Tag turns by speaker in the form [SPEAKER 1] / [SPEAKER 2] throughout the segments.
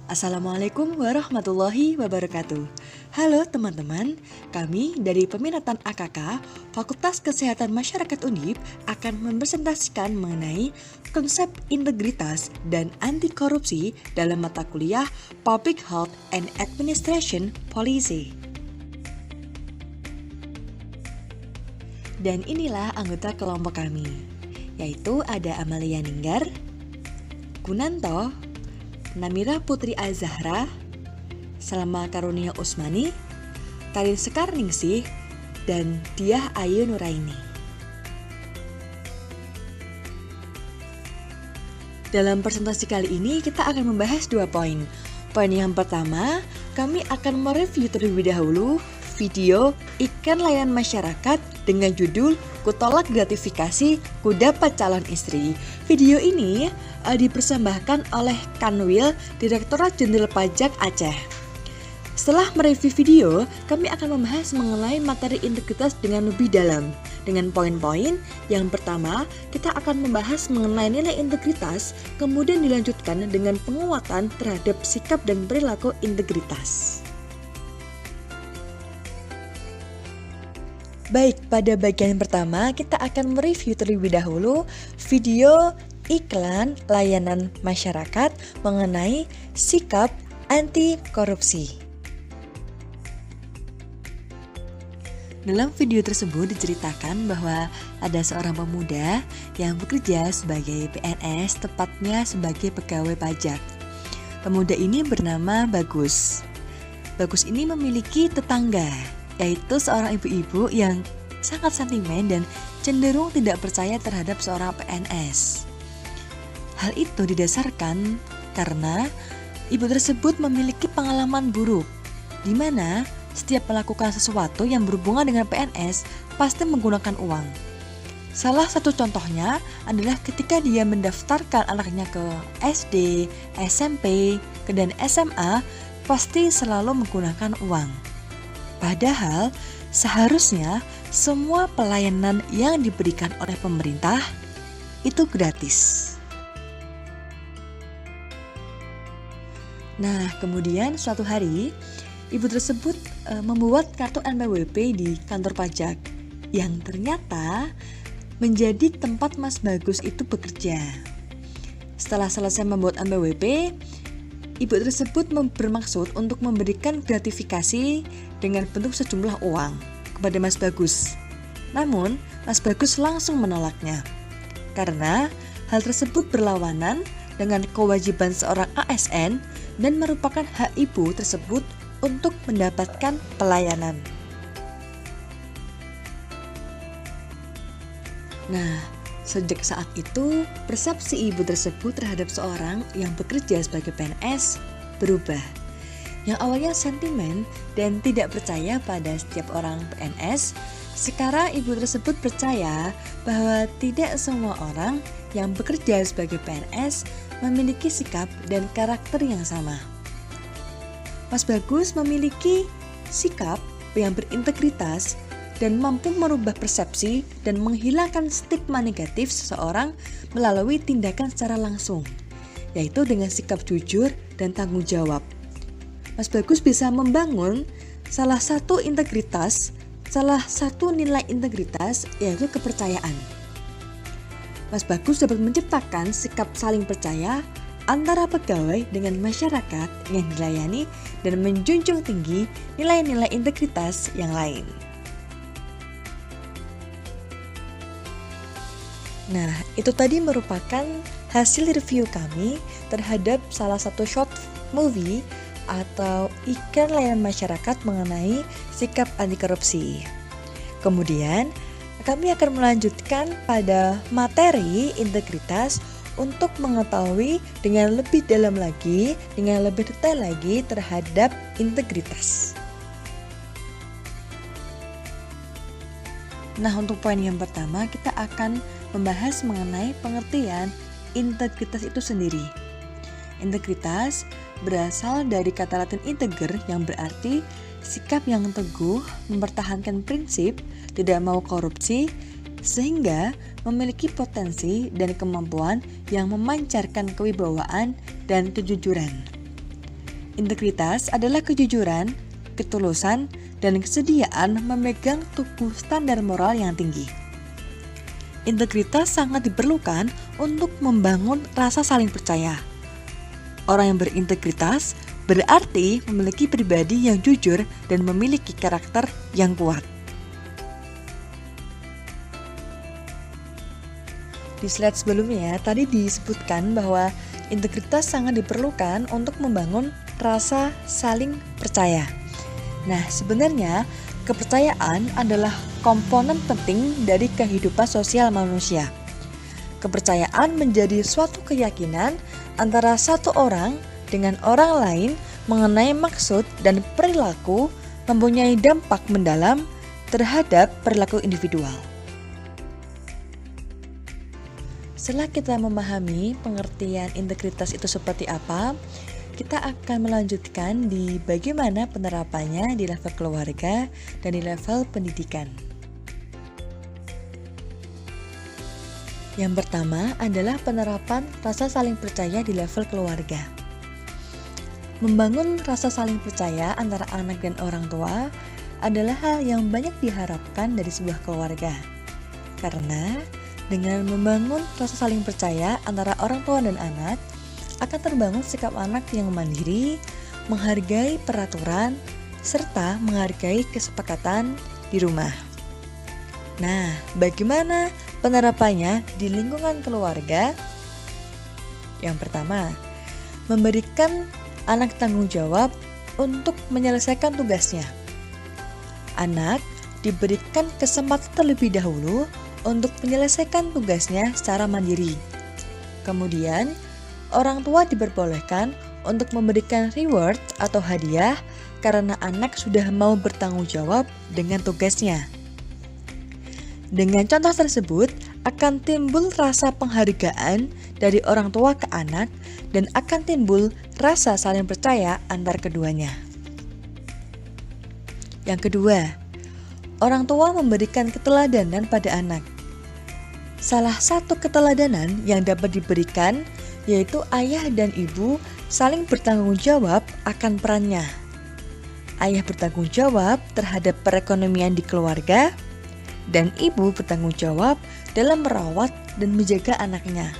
[SPEAKER 1] Assalamualaikum warahmatullahi wabarakatuh. Halo teman-teman, kami dari Peminatan AKK Fakultas Kesehatan Masyarakat Undip akan mempresentasikan mengenai konsep integritas dan anti korupsi dalam mata kuliah Public Health and Administration Policy. Dan inilah anggota kelompok kami, yaitu ada Amalia Ninggar, Gunanto, Namira Putri Azahra, Salma Karunia Usmani, Karin Sekarningsih, dan Diah Ayu Nuraini. Dalam presentasi kali ini kita akan membahas 2 poin. Poin yang pertama, kami akan mereview terlebih dahulu video iklan layanan masyarakat dengan judul "Kutolak gratifikasi, ku dapat calon istri". Video ini dipersembahkan oleh Kanwil, Direktorat Jenderal Pajak Aceh. Setelah mereview video, kami akan membahas mengenai materi integritas dengan lebih dalam. Dengan poin-poin, yang pertama, kita akan membahas mengenai nilai integritas, kemudian dilanjutkan dengan penguatan terhadap sikap dan perilaku integritas. Baik, pada bagian pertama kita akan mereview terlebih dahulu video iklan layanan masyarakat mengenai sikap anti korupsi. Dalam video tersebut diceritakan bahwa ada seorang pemuda yang bekerja sebagai PNS, tepatnya sebagai pegawai pajak. Pemuda ini bernama Bagus. Bagus ini memiliki tetangga, yaitu seorang ibu-ibu yang sangat sentimen dan cenderung tidak percaya terhadap seorang PNS. Hal itu didasarkan karena ibu tersebut memiliki pengalaman buruk, di mana setiap melakukan sesuatu yang berhubungan dengan PNS pasti menggunakan uang. Salah satu contohnya adalah ketika dia mendaftarkan anaknya ke SD, SMP, dan SMA, pasti selalu menggunakan uang. Padahal seharusnya semua pelayanan yang diberikan oleh pemerintah itu gratis. Nah, kemudian suatu hari ibu tersebut membuat kartu NPWP di kantor pajak yang ternyata menjadi tempat Mas Bagus itu bekerja. Setelah selesai membuat NPWP, ibu tersebut bermaksud untuk memberikan gratifikasi dengan bentuk sejumlah uang kepada Mas Bagus. Namun, Mas Bagus langsung menolaknya karena hal tersebut berlawanan dengan kewajiban seorang ASN dan merupakan hak ibu tersebut untuk mendapatkan pelayanan. Nah, sejak saat itu, persepsi ibu tersebut terhadap seorang yang bekerja sebagai PNS berubah. Yang awalnya sentimen dan tidak percaya pada setiap orang PNS, sekarang ibu tersebut percaya bahwa tidak semua orang yang bekerja sebagai PNS memiliki sikap dan karakter yang sama. Mas Bagus memiliki sikap yang berintegritas dan mampu merubah persepsi dan menghilangkan stigma negatif seseorang melalui tindakan secara langsung, yaitu dengan sikap jujur dan tanggung jawab. Mas Bagus bisa membangun salah satu nilai integritas, yaitu kepercayaan. Mas Bagus dapat menciptakan sikap saling percaya antara pegawai dengan masyarakat yang dilayani dan menjunjung tinggi nilai-nilai integritas yang lain. Nah, itu tadi merupakan hasil review kami terhadap salah satu short movie atau iklan layanan masyarakat mengenai sikap anti korupsi. Kemudian, kami akan melanjutkan pada materi integritas untuk mengetahui dengan lebih dalam lagi, dengan lebih detail lagi terhadap integritas. Nah, untuk poin yang pertama kita akan membahas mengenai pengertian integritas itu sendiri. Integritas berasal dari kata Latin integer yang berarti sikap yang teguh, mempertahankan prinsip, tidak mau korupsi, sehingga memiliki potensi dan kemampuan yang memancarkan kewibawaan dan kejujuran. Integritas adalah kejujuran, ketulusan, dan kesediaan memegang teguh standar moral yang tinggi. Integritas sangat diperlukan untuk membangun rasa saling percaya. Orang yang berintegritas berarti memiliki pribadi yang jujur dan memiliki karakter yang kuat. Di slide sebelumnya tadi disebutkan bahwa integritas sangat diperlukan untuk membangun rasa saling percaya. Nah, sebenarnya kepercayaan adalah komponen penting dari kehidupan sosial manusia. Kepercayaan menjadi suatu keyakinan antara satu orang dengan orang lain mengenai maksud dan perilaku, mempunyai dampak mendalam terhadap perilaku individual. Setelah kita memahami pengertian integritas itu seperti apa, kita akan melanjutkan di bagaimana penerapannya di level keluarga dan di level pendidikan. Yang pertama adalah penerapan rasa saling percaya di level keluarga. Membangun rasa saling percaya antara anak dan orang tua adalah hal yang banyak diharapkan dari sebuah keluarga. Karena dengan membangun rasa saling percaya antara orang tua dan anak, akan terbangun sikap anak yang mandiri, menghargai peraturan, serta menghargai kesepakatan di rumah. Nah, bagaimana penerapannya di lingkungan keluarga? Yang pertama, memberikan anak tanggung jawab untuk menyelesaikan tugasnya. Anak diberikan kesempatan terlebih dahulu untuk menyelesaikan tugasnya secara mandiri. Kemudian, orang tua diperbolehkan untuk memberikan reward atau hadiah karena anak sudah mau bertanggung jawab dengan tugasnya. Dengan contoh tersebut, akan timbul rasa penghargaan dari orang tua ke anak dan akan timbul rasa saling percaya antar keduanya. Yang kedua, orang tua memberikan keteladanan pada anak. Salah satu keteladanan yang dapat diberikan yaitu ayah dan ibu saling bertanggung jawab akan perannya. Ayah bertanggung jawab terhadap perekonomian di keluarga, dan ibu bertanggung jawab dalam merawat dan menjaga anaknya.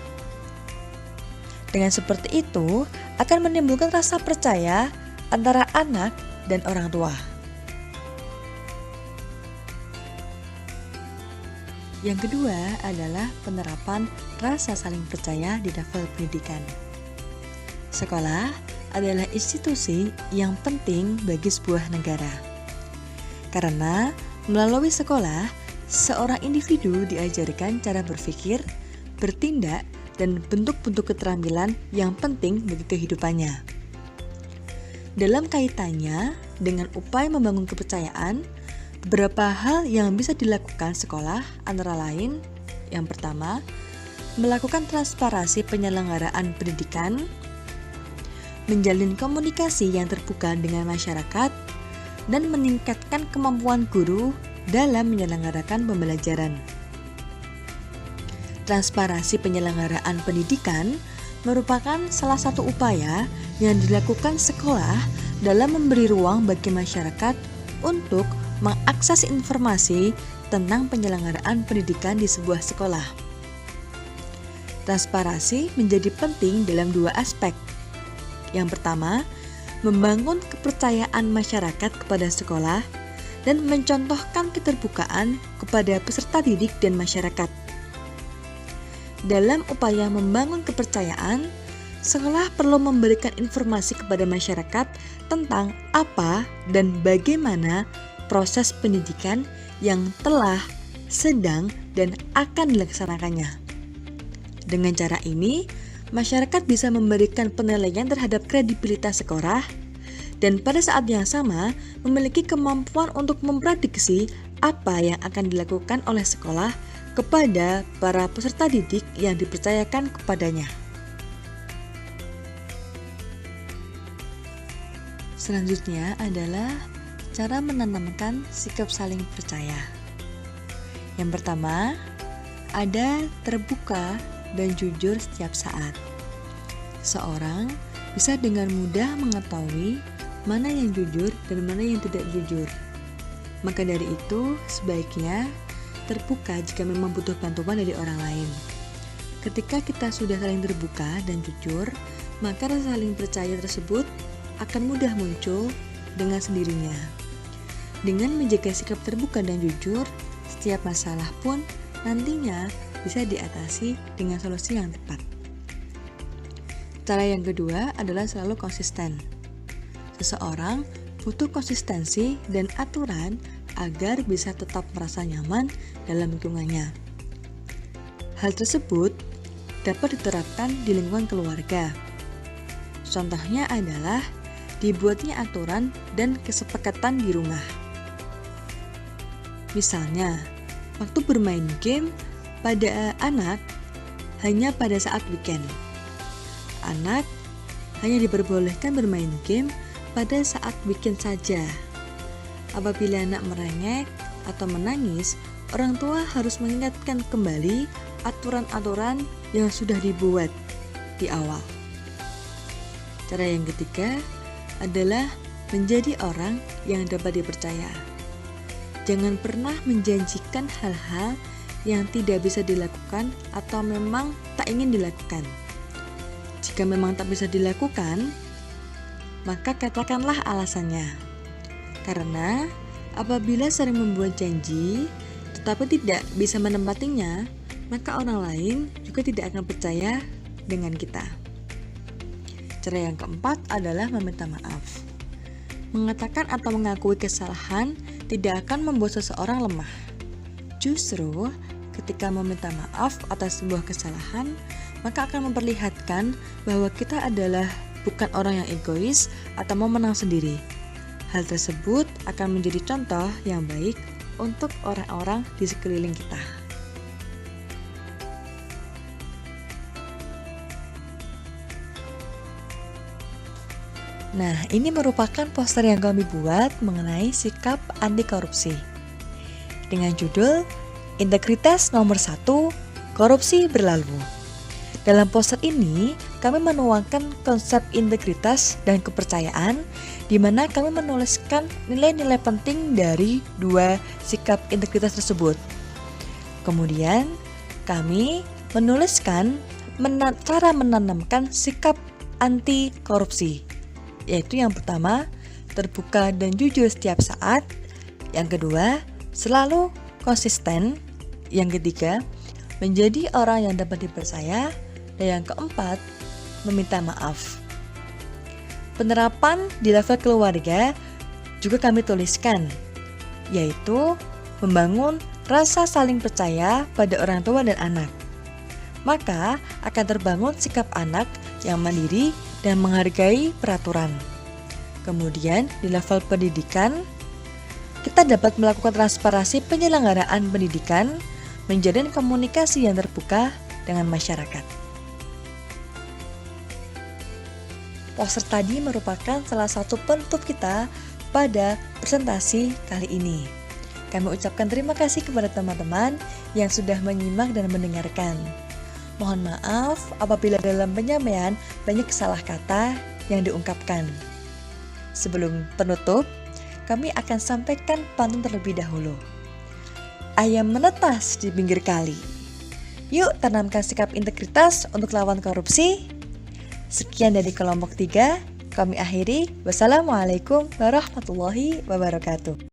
[SPEAKER 1] Dengan seperti itu, akan menimbulkan rasa percaya antara anak dan orang tua. Yang kedua adalah penerapan rasa saling percaya di level pendidikan. Sekolah adalah institusi yang penting bagi sebuah negara. Karena melalui sekolah, seorang individu diajarkan cara berpikir, bertindak, dan bentuk-bentuk keterampilan yang penting bagi kehidupannya. Dalam kaitannya dengan upaya membangun kepercayaan, beberapa hal yang bisa dilakukan sekolah antara lain, yang pertama, melakukan transparansi penyelenggaraan pendidikan, menjalin komunikasi yang terbuka dengan masyarakat, dan meningkatkan kemampuan guru dalam menyelenggarakan pembelajaran. Transparansi penyelenggaraan pendidikan merupakan salah satu upaya yang dilakukan sekolah dalam memberi ruang bagi masyarakat untuk mengakses informasi tentang penyelenggaraan pendidikan di sebuah sekolah. Transparansi menjadi penting dalam dua aspek. Yang pertama, membangun kepercayaan masyarakat kepada sekolah dan mencontohkan keterbukaan kepada peserta didik dan masyarakat. Dalam upaya membangun kepercayaan, sekolah perlu memberikan informasi kepada masyarakat tentang apa dan bagaimana proses pendidikan yang telah, sedang, dan akan dilaksanakannya. Dengan cara ini, masyarakat bisa memberikan penilaian terhadap kredibilitas sekolah dan pada saat yang sama memiliki kemampuan untuk memprediksi apa yang akan dilakukan oleh sekolah kepada para peserta didik yang dipercayakan kepadanya. Selanjutnya adalah cara menanamkan sikap saling percaya. Yang pertama, ada terbuka dan jujur setiap saat. Seorang bisa dengan mudah mengetahui mana yang jujur dan mana yang tidak jujur. Maka dari itu, sebaiknya terbuka jika memang butuh bantuan dari orang lain. Ketika kita sudah saling terbuka dan jujur, maka rasa saling percaya tersebut akan mudah muncul dengan sendirinya. Dengan menjaga sikap terbuka dan jujur, setiap masalah pun nantinya bisa diatasi dengan solusi yang tepat. Cara yang kedua adalah selalu konsisten. Seseorang butuh konsistensi dan aturan agar bisa tetap merasa nyaman dalam lingkungannya. Hal tersebut dapat diterapkan di lingkungan keluarga. Contohnya adalah dibuatnya aturan dan kesepakatan di rumah. Misalnya, waktu bermain game pada anak hanya pada saat weekend. Anak hanya diperbolehkan bermain game pada saat weekend saja. Apabila anak merengek atau menangis, orang tua harus mengingatkan kembali aturan-aturan yang sudah dibuat di awal. Cara yang ketiga adalah menjadi orang yang dapat dipercaya. Jangan pernah menjanjikan hal-hal yang tidak bisa dilakukan atau memang tak ingin dilakukan. Jika memang tak bisa dilakukan, maka katakanlah alasannya. Karena apabila sering membuat janji tetapi tidak bisa menepatinya, maka orang lain juga tidak akan percaya dengan kita. Cara yang keempat adalah meminta maaf. Mengatakan atau mengakui kesalahan tidak akan membuat seseorang lemah. Justru ketika meminta maaf atas sebuah kesalahan, maka akan memperlihatkan bahwa kita adalah bukan orang yang egois atau mau menang sendiri. Hal tersebut akan menjadi contoh yang baik untuk orang-orang di sekeliling kita. Nah, ini merupakan poster yang kami buat mengenai sikap anti korupsi. Dengan judul Integritas Nomor 1, Korupsi Berlalu. Dalam poster ini, kami menuangkan konsep integritas dan kepercayaan, di mana kami menuliskan nilai-nilai penting dari dua sikap integritas tersebut. Kemudian, kami menuliskan cara menanamkan sikap anti korupsi, yaitu yang pertama, terbuka dan jujur setiap saat. Yang kedua, selalu konsisten. Yang ketiga, menjadi orang yang dapat dipercaya. Dan yang keempat, meminta maaf. Penerapan di level keluarga juga kami tuliskan, yaitu membangun rasa saling percaya pada orang tua dan anak. Maka akan terbangun sikap anak yang mandiri dan menghargai peraturan. Kemudian di level pendidikan, kita dapat melakukan transparansi penyelenggaraan pendidikan, menjalin komunikasi yang terbuka dengan masyarakat. Poster tadi merupakan salah satu penutup kita pada presentasi kali ini. Kami ucapkan terima kasih kepada teman-teman yang sudah menyimak dan mendengarkan. Mohon maaf apabila dalam penyampaian banyak salah kata yang diungkapkan. Sebelum penutup, kami akan sampaikan pantun terlebih dahulu. Ayam menetas di pinggir kali. Yuk tanamkan sikap integritas untuk lawan korupsi. Sekian dari kelompok 3, kami akhiri. Wassalamualaikum warahmatullahi wabarakatuh.